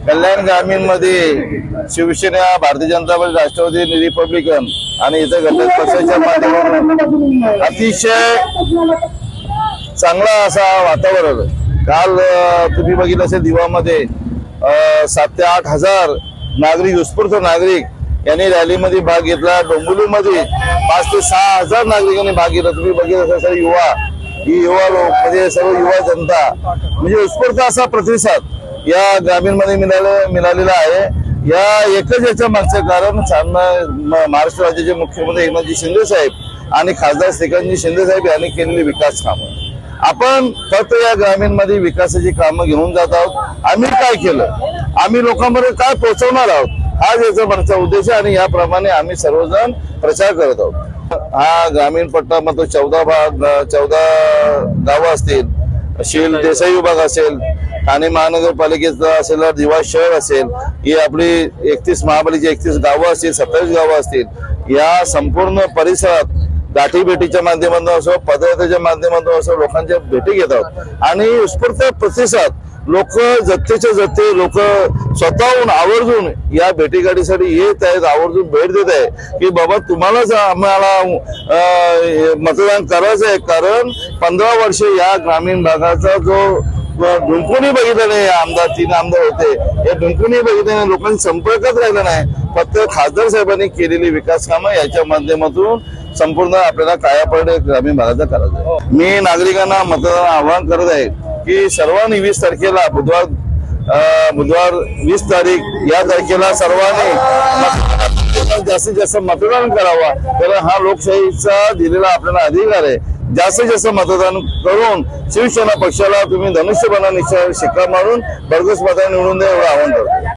कल्याण ग्रामीण मध्ये Shiv Sena, Bharatiya Janata party, Rashtrawadi, Republican आणि इतर घटक पक्षाच्या माध्यमातून अतिशय चांगला असा वातावरण काल तुम्ही बघितलं असेल दिवामध्ये 7 ते 8 हजार नागरिक, उत्स्फूर्त नागरिक यांनी रॅलीमध्ये भाग घेतला। डोंबिवलीमध्ये 5 ते 6 हजार नागरिकांनी भाग घेतला। तुम्ही बघितलं असेल युवा लोक म्हणजे सर्व युवा जनता म्हणजे उत्स्फूर्त असा प्रतिसाद या ग्रामीण मध्ये मिळालेला आहे। या एकच याच्या मागचं कारण महाराष्ट्र राज्याचे मुख्यमंत्री एकनाथजी शिंदे साहेब आणि खासदार श्रीकांतजी शिंदे साहेब यांनी केलेली विकास कामं। आपण फक्त या ग्रामीण मध्ये विकासाची कामं घेऊन जात आहोत। आम्ही काय केलं, आम्ही लोकांपर्यंत काय पोहोचवणार आहोत, हा याचा मागचा उद्देश आहे आणि याप्रमाणे आम्ही सर्वजण प्रचार करत आहोत। हा ग्रामीण पट्टामध्ये 14 गावं असतील, शील देसाई विभाग असेल, ठाणे महानगरपालिकेचा असेल, दिवा शहर असेल, ही आपली 31 महापालिकेची 31 गावं असतील, 27 गावं असतील। या संपूर्ण परिसरात गाठी भेटीच्या माध्यमातून असो, पदयात्रेच्या माध्यमातून असो लोकांच्या भेटी घेत आहोत आणि उत्स्फूर्त प्रतिसाद लोक जत्तेच्या जत्ते लोक स्वतःहून आवर्जून या भेटीगाठीसाठी येत आहेत, आवर्जून भेट देत आहे की बाबा तुम्हालाच आम्हाला मतदान करायचं आहे। कारण 15 वर्ष या ग्रामीण भागाचा जो ढुंकूनही बघितलं नाही, आमदार 3 आमदार होते, हे ढुंकूनही बघितलं नाही, लोकांनी संपर्कात राहिलं नाही। फक्त खासदार साहेबांनी केलेली विकास कामं याच्या माध्यमातून संपूर्ण आपल्याला कायापलट ग्रामीण भागाचा करायचं आहे। मी नागरिकांना मतदान आवाहन करत आहे की सर्वांनी 20 तारखेला बुधवार 20 तारीख या तारखेला सर्वांनी जास्तीत जास्त मतदान करावा। कारण हा लोकशाहीचा दिलेला आपल्याला अधिकार आहे। जास्तीत जास्त मतदान करून शिवसेना पक्षाला तुम्ही धनुष्यबाणाने शिक्का मारून भरघोस मताने निवडून द्या एवढं आवाहन करतो।